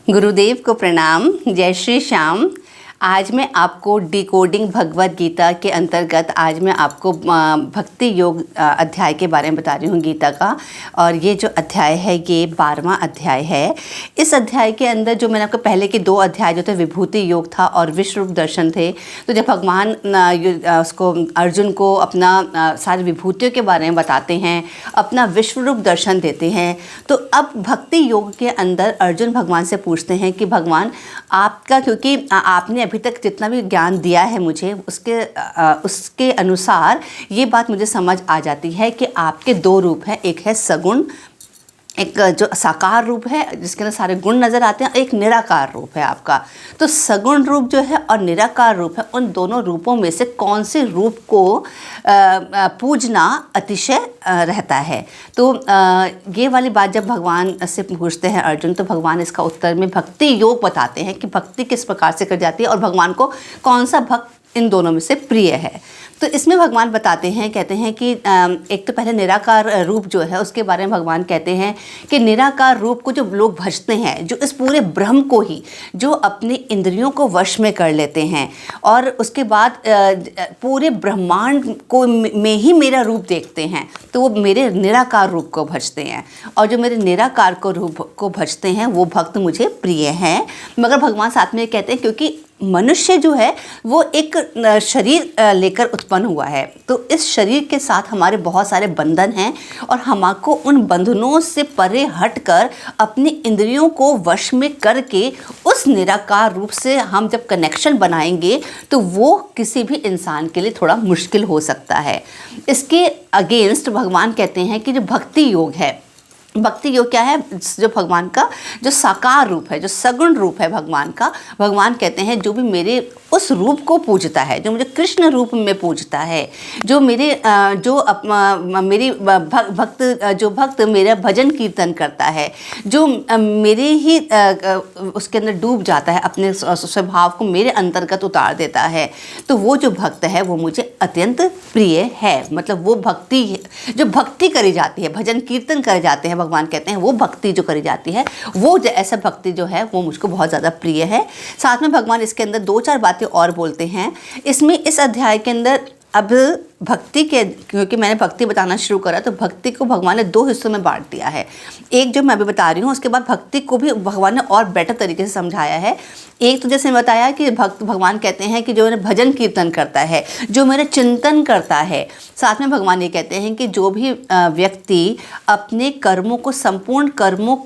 गुरुदेव को प्रणाम। जय श्री श्याम। आज मैं आपको डिकोडिंग भगवत गीता के अंतर्गत आज मैं आपको भक्ति योग अध्याय के बारे में बता रही हूँ गीता का। और ये जो अध्याय है ये 12वां अध्याय है। इस अध्याय के अंदर जो मैंने आपको पहले के 2 अध्याय जो थे विभूति योग था और विश्व रूप दर्शन थे। तो जब भगवान उसको अर्जुन को अपना सारी विभूतियों के बारे में बताते हैं, अपना विश्व रूप दर्शन देते हैं, तो अब भक्ति योग के अंदर अर्जुन भगवान से पूछते हैं कि भगवान आपका, क्योंकि आपने अभी तक जितना भी ज्ञान दिया है मुझे उसके अनुसार ये बात मुझे समझ आ जाती है कि आपके 2 रूप हैं। एक है सगुण, एक जो साकार रूप है जिसके अंदर सारे गुण नज़र आते हैं, एक निराकार रूप है आपका। तो सगुण रूप जो है और निराकार रूप है, उन दोनों रूपों में से कौन से रूप को पूजना अतिशय रहता है। तो ये वाली बात जब भगवान से पूछते हैं अर्जुन, तो भगवान इसका उत्तर में भक्ति योग बताते हैं कि भक्ति किस प्रकार से कर जाती है और भगवान को कौन सा भक्त इन दोनों में से प्रिय है। तो इसमें भगवान बताते हैं, कहते हैं कि एक तो पहले निराकार रूप जो है उसके बारे में भगवान कहते हैं कि निराकार रूप को जो लोग भजते हैं, जो इस पूरे ब्रह्म को ही, जो अपने इंद्रियों को वश में कर लेते हैं और उसके बाद पूरे ब्रह्मांड को में ही मेरा रूप देखते हैं, तो वो मेरे निराकार रूप को भजते हैं। और जो मेरे निराकार को रूप को भजते हैं वो भक्त मुझे प्रिय हैं। मगर भगवान साथ में कहते हैं क्योंकि मनुष्य जो है वो एक शरीर लेकर उत्पन्न हुआ है, तो इस शरीर के साथ हमारे बहुत सारे बंधन हैं और हमको उन बंधनों से परे हटकर अपनी इंद्रियों को वश में करके उस निराकार रूप से हम जब कनेक्शन बनाएंगे तो वो किसी भी इंसान के लिए थोड़ा मुश्किल हो सकता है। इसके अगेंस्ट भगवान कहते हैं कि जो भक्ति योग है, भक्ति योग क्या है, जो भगवान का जो साकार रूप है, जो सगुण रूप है भगवान का, भगवान कहते हैं जो भी मेरे उस रूप को पूजता है, जो मुझे कृष्ण रूप में पूजता है, जो मेरे मेरी भक्त मेरा भजन कीर्तन करता है, जो मेरे ही उसके अंदर डूब जाता है, अपने स्वभाव को मेरे अंतर्गत उतार देता है, तो वो जो भक्त है वो मुझे अत्यंत प्रिय है। मतलब वो भक्ति जो भक्ति करी जाती है, भजन कीर्तन करे जाते हैं, भगवान कहते हैं वो भक्ति जो करी जाती है वो ऐसा भक्ति जो है वो मुझको बहुत ज़्यादा प्रिय है। साथ में भगवान इसके अंदर 2-4 बातें और बोलते हैं इसमें, इस अध्याय के अंदर। अब भक्ति के, क्योंकि मैंने भक्ति बताना शुरू करा तो भक्ति को भगवान ने 2 हिस्सों में बांट दिया है। एक जो मैं अभी बता रही हूँ, उसके बाद भक्ति को भी भगवान ने और बेटर तरीके से समझाया है। एक तो जैसे बताया कि भगवान कहते हैं कि जो मेरा भजन कीर्तन करता है, जो मेरा चिंतन करता है। साथ में भगवान ये कहते हैं कि जो भी व्यक्ति अपने कर्मों को, संपूर्ण कर्मों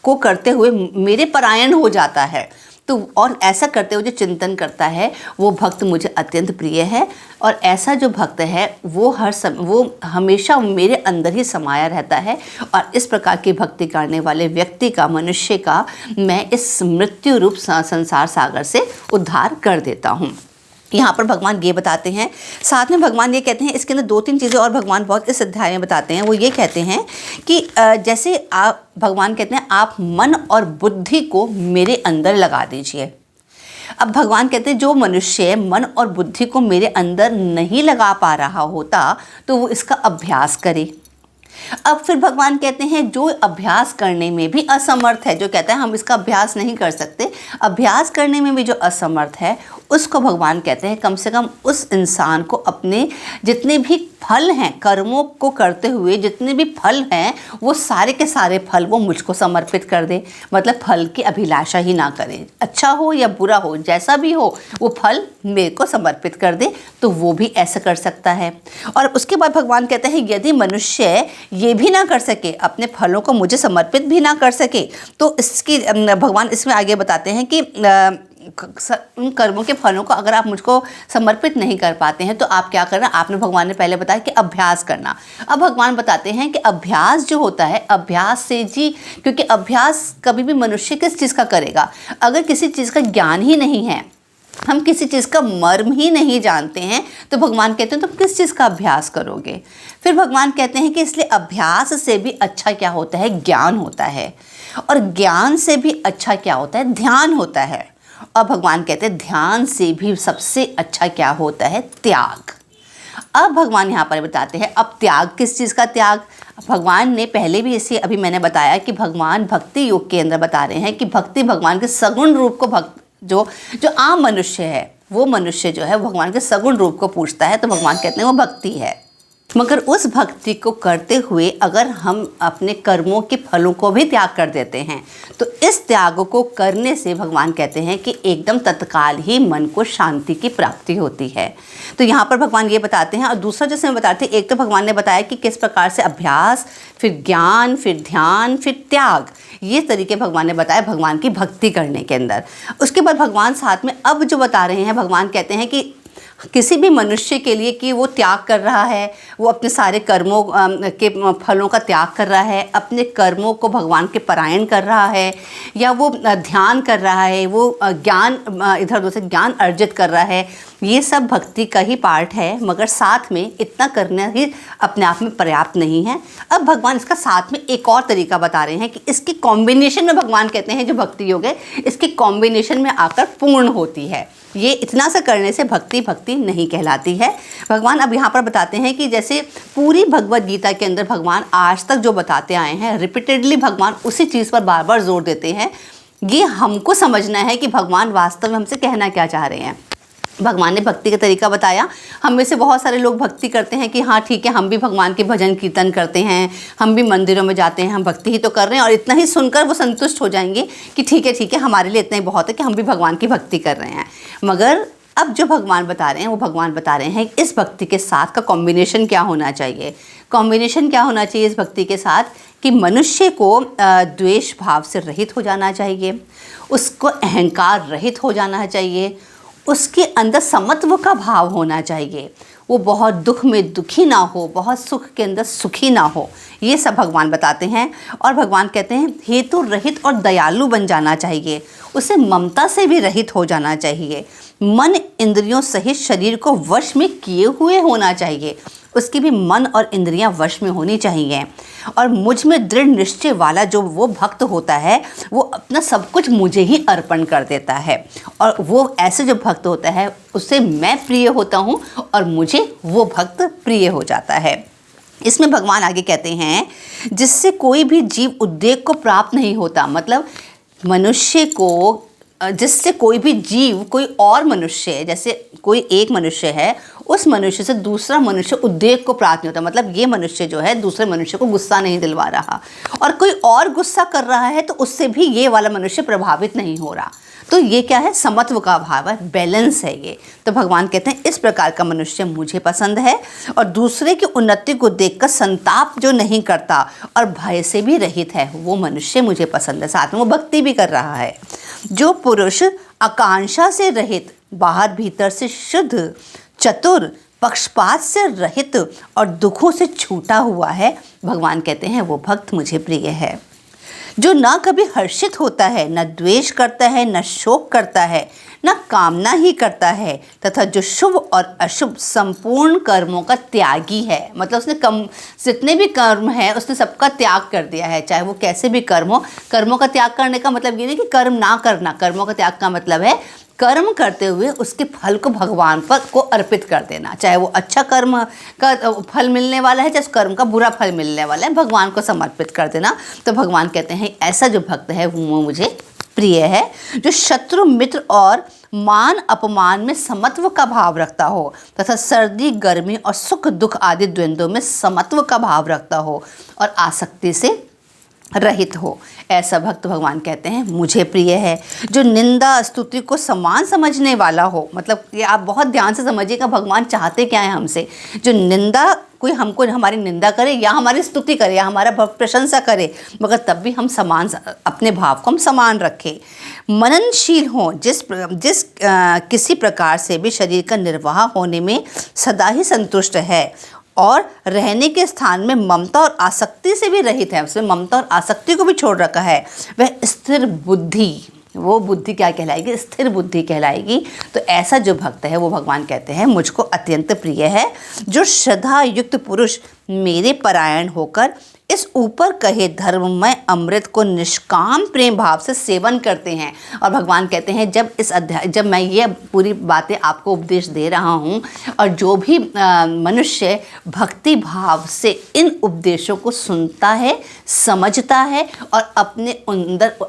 को करते हुए मेरे परायण हो जाता है, तो और ऐसा करते हुए जो चिंतन करता है वो भक्त मुझे अत्यंत प्रिय है। और ऐसा जो भक्त है वो वो हमेशा मेरे अंदर ही समाया रहता है। और इस प्रकार की भक्ति करने वाले व्यक्ति का, मनुष्य का, मैं इस मृत्यु रूप संसार सागर से उद्धार कर देता हूँ। यहाँ पर भगवान ये बताते हैं। साथ में भगवान ये कहते हैं, इसके अंदर 2-3 चीज़ें और भगवान बहुत इस अध्याय में बताते हैं। वो ये कहते हैं कि जैसे भगवान कहते हैं आप मन और बुद्धि को मेरे अंदर लगा दीजिए। अब भगवान कहते हैं जो मनुष्य मन और बुद्धि को मेरे अंदर नहीं लगा पा रहा होता तो वो इसका अभ्यास करे। अब फिर भगवान कहते हैं जो अभ्यास करने में भी असमर्थ है, जो कहता है हम इसका अभ्यास नहीं कर सकते, अभ्यास करने में भी जो असमर्थ है, उसको भगवान कहते हैं कम से कम उस इंसान को अपने जितने भी फल हैं, कर्मों को करते हुए जितने भी फल हैं, वो सारे के सारे फल वो मुझको समर्पित कर दे। मतलब फल की अभिलाषा ही ना करे, अच्छा हो या बुरा हो, जैसा भी हो वो फल मेरे को समर्पित कर दे, तो वो भी ऐसा कर सकता है। और उसके बाद भगवान कहते हैं यदि मनुष्य ये भी ना कर सके, अपने फलों को मुझे समर्पित भी ना कर सके, तो इसकी भगवान इसमें आगे बताते हैं कि उन कर्मों के फलों को अगर आप मुझको समर्पित नहीं कर पाते हैं तो आप क्या करना, आपने भगवान ने पहले बताया कि अभ्यास करना। अब भगवान बताते हैं कि अभ्यास जो होता है, अभ्यास से जी, क्योंकि अभ्यास कभी भी मनुष्य किस चीज़ का करेगा, अगर किसी चीज़ का ज्ञान ही नहीं है, हम किसी चीज़ का मर्म ही नहीं जानते हैं, तो भगवान कहते हैं तुम किस चीज़ का अभ्यास करोगे। फिर भगवान कहते हैं कि इसलिए अभ्यास से भी अच्छा क्या होता है, ज्ञान होता है, और ज्ञान से भी अच्छा क्या होता है, ध्यान होता है। और भगवान कहते हैं ध्यान से भी सबसे अच्छा क्या होता है, त्याग। अब भगवान यहाँ पर बताते हैं अब त्याग, किस चीज़ का त्याग। भगवान ने पहले भी इसे अभी मैंने बताया कि भगवान भक्ति योग के अंदर बता रहे हैं कि भक्ति भगवान के सगुण रूप को जो आम मनुष्य है, वो मनुष्य जो है भगवान के सगुण रूप को पूछता है, तो भगवान कहते हैं वो भक्ति है। मगर उस भक्ति को करते हुए अगर हम अपने कर्मों के फलों को भी त्याग कर देते हैं, तो इस त्याग को करने से भगवान कहते हैं कि एकदम तत्काल ही मन को शांति की प्राप्ति होती है। तो यहाँ पर भगवान ये बताते हैं। और दूसरा जैसे मैं बताती हूँ, एक तो भगवान ने बताया कि किस प्रकार से अभ्यास, फिर ज्ञान, फिर ध्यान, फिर त्याग, ये तरीके भगवान ने बताया भगवान की भक्ति करने के अंदर। उसके बाद भगवान साथ में अब जो बता रहे हैं, भगवान कहते हैं कि किसी भी मनुष्य के लिए कि वो त्याग कर रहा है, वो अपने सारे कर्मों के फलों का त्याग कर रहा है, अपने कर्मों को भगवान के परायण कर रहा है, या वो ध्यान कर रहा है, वो ज्ञान इधर उधर से ज्ञान अर्जित कर रहा है, ये सब भक्ति का ही पार्ट है। मगर साथ में इतना करना ही अपने आप में पर्याप्त नहीं है। अब भगवान इसका साथ में एक और तरीका बता रहे हैं कि इसकी कॉम्बिनेशन में भगवान कहते हैं जो भक्ति योग है, इसके कॉम्बिनेशन में आकर पूर्ण होती है। ये इतना सा करने से भक्ति नहीं कहलाती है। भगवान अब यहाँ पर बताते हैं कि जैसे पूरी भगवद गीता के अंदर भगवान आज तक जो बताते आए हैं, रिपीटेडली भगवान उसी चीज़ पर बार बार जोर देते हैं। ये हमको समझना है कि भगवान वास्तव में हमसे कहना क्या चाह रहे हैं। भगवान ने भक्ति का तरीका बताया। हम में से बहुत सारे लोग भक्ति करते हैं कि हाँ ठीक है, हम भी भगवान के भजन कीर्तन करते हैं, हम भी मंदिरों में जाते हैं, हम भक्ति ही तो कर रहे हैं, और इतना ही सुनकर वो संतुष्ट हो जाएंगे कि ठीक है, हमारे लिए इतना ही बहुत है कि हम भी भगवान की भक्ति कर रहे हैं। मगर अब जो भगवान बता रहे हैं, वो भगवान बता रहे हैं इस भक्ति के साथ का कॉम्बिनेशन क्या होना चाहिए। कॉम्बिनेशन क्या होना चाहिए इस भक्ति के साथ, कि मनुष्य को द्वेष भाव से रहित हो जाना चाहिए, उसको अहंकार रहित हो जाना चाहिए, उसके अंदर समत्व का भाव होना चाहिए, वो बहुत दुख में दुखी ना हो, बहुत सुख के अंदर सुखी ना हो। ये सब भगवान बताते हैं। और भगवान कहते हैं हेतु रहित और दयालु बन जाना चाहिए, उसे ममता से भी रहित हो जाना चाहिए, मन इंद्रियों सहित शरीर को वश में किए हुए होना चाहिए, उसकी भी मन और इंद्रियां वश में होनी चाहिए। और मुझ में दृढ़ निश्चय वाला जो वो भक्त होता है, वो अपना सब कुछ मुझे ही अर्पण कर देता है, और वो ऐसे जो भक्त होता है उससे मैं प्रिय होता हूँ और मुझे वो भक्त प्रिय हो जाता है। इसमें भगवान आगे कहते हैं जिससे कोई भी जीव उद्वेग को प्राप्त नहीं होता, मतलब मनुष्य को, जिससे कोई भी जीव, कोई और मनुष्य, जैसे कोई एक मनुष्य है, उस मनुष्य से दूसरा मनुष्य उद्वेग को प्राप्त नहीं होता। मतलब ये मनुष्य जो है दूसरे मनुष्य को गुस्सा नहीं दिलवा रहा, और कोई और गुस्सा कर रहा है तो उससे भी ये वाला मनुष्य प्रभावित नहीं हो रहा। तो ये क्या है, समत्व का भाव है, बैलेंस है ये। तो भगवान कहते हैं इस प्रकार का मनुष्य मुझे पसंद है, और दूसरे की उन्नति को देखकर संताप जो नहीं करता और भय से भी रहित है, वो मनुष्य मुझे पसंद है। साथ में वो भक्ति भी कर रहा है। जो पुरुष आकांक्षा से रहित, बाहर भीतर से शुद्ध, चतुर, पक्षपात से रहित और दुखों से छूटा हुआ है, भगवान कहते हैं वो भक्त मुझे प्रिय है। जो न कभी हर्षित होता है, न द्वेष करता है, न शोक करता है, न कामना ही करता है, तथा जो शुभ और अशुभ संपूर्ण कर्मों का त्यागी है। मतलब उसने जितने भी कर्म है उसने सबका त्याग कर दिया है, चाहे वो कैसे भी कर्म हो। कर्मों का त्याग करने का मतलब ये नहीं कि कर्म ना करना, कर्मों का त्याग का मतलब है कर्म करते हुए उसके फल को भगवान पर को अर्पित कर देना, चाहे वो अच्छा कर्म का फल मिलने वाला है, चाहे उस कर्म का बुरा फल मिलने वाला है, भगवान को समर्पित कर देना। तो भगवान कहते हैं ऐसा जो भक्त है वो मुझे प्रिय है। जो शत्रु मित्र और मान अपमान में समत्व का भाव रखता हो, तथा सर्दी गर्मी और सुख दुख आदि द्वंद्वों में समत्व का भाव रखता हो, और आसक्ति से रहित हो, ऐसा भक्त भगवान कहते हैं मुझे प्रिय है। जो निंदा स्तुति को समान समझने वाला हो, मतलब ये आप बहुत ध्यान से समझिएगा भगवान चाहते क्या है हमसे। जो निंदा, कोई हमको हमारी निंदा करे या हमारी स्तुति करे या हमारा प्रशंसा करे, मगर तब भी हम समान, अपने भाव को हम समान रखें। मननशील हो, जिस किसी प्रकार से भी शरीर का निर्वाह होने में सदा ही संतुष्ट है, और रहने के स्थान में ममता और आसक्ति से भी रहित है, उसमें ममता और आसक्ति को भी छोड़ रखा है। वह स्थिर बुद्धि, वो बुद्धि क्या कहलाएगी, स्थिर बुद्धि कहलाएगी। तो ऐसा जो भक्त है वो भगवान कहते हैं मुझको अत्यंत प्रिय है। जो श्रद्धा युक्त पुरुष मेरे परायण होकर इस ऊपर कहे धर्ममय अमृत को निष्काम प्रेम भाव से सेवन करते हैं। और भगवान कहते हैं जब मैं ये पूरी बातें आपको उपदेश दे रहा हूँ और जो भी मनुष्य भक्ति भाव से इन उपदेशों को सुनता है, समझता है और अपने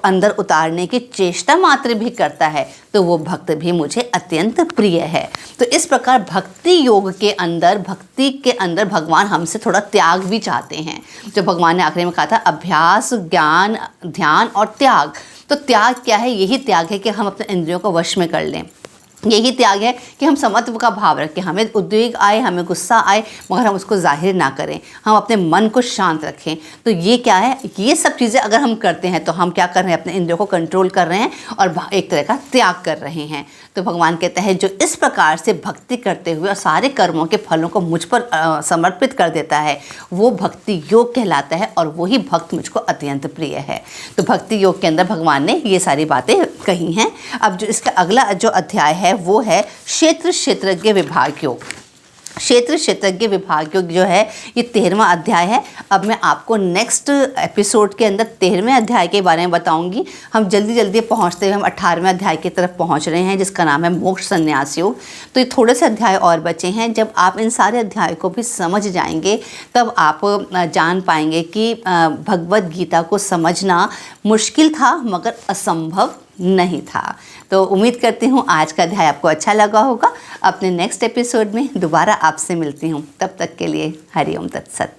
अंदर उतारने की चेष्टा मात्र भी करता है, तो वो भक्त भी मुझे अत्यंत प्रिय है। तो इस प्रकार भक्ति के अंदर भगवान हमसे थोड़ा त्याग भी चाहते हैं। जो भगवान ने आखिरी में कहा था, अभ्यास, ज्ञान, ध्यान और त्याग। तो त्याग क्या है? यही त्याग है कि हम अपने इंद्रियों को वश में कर लें। यही त्याग है कि हम समत्व का भाव रखें, हमें उद्वेग आए, हमें गुस्सा आए, मगर हम उसको जाहिर ना करें, हम अपने मन को शांत रखें। तो ये क्या है? ये सब चीज़ें अगर हम करते हैं तो हम क्या कर रहे हैं? अपने इंद्रियों को कंट्रोल कर रहे हैं और एक तरह का त्याग कर रहे हैं। तो भगवान कहते हैं जो इस प्रकार से भक्ति करते हुए और सारे कर्मों के फलों को मुझ पर समर्पित कर देता है, वो भक्ति योग कहलाता है और वही भक्त मुझको अत्यंत प्रिय है। तो भक्ति योग के अंदर भगवान ने ये सारी बातें कही हैं। अब जो इसका अगला जो अध्याय है वो है क्षेत्रज्ञ विभाग योग। क्षेत्रज्ञ विभाग योग जो है ये 13वां अध्याय है। अब मैं आपको नेक्स्ट एपिसोड के अंदर 13वें अध्याय के बारे में बताऊंगी। हम जल्दी पहुंचते हुए हम 18वें अध्याय की तरफ पहुंच रहे हैं, जिसका नाम है मोक्ष संन्यास योग। तो ये थोड़े से अध्याय और बचे हैं। जब आप इन सारे अध्याय को भी समझ जाएंगे तब आप जान पाएंगे कि भगवद गीता को समझना मुश्किल था मगर असंभव नहीं था। तो उम्मीद करती हूँ आज का अध्याय आपको अच्छा लगा होगा। अपने नेक्स्ट एपिसोड में दोबारा आपसे मिलती हूँ। तब तक के लिए हरि ओम तत्सत।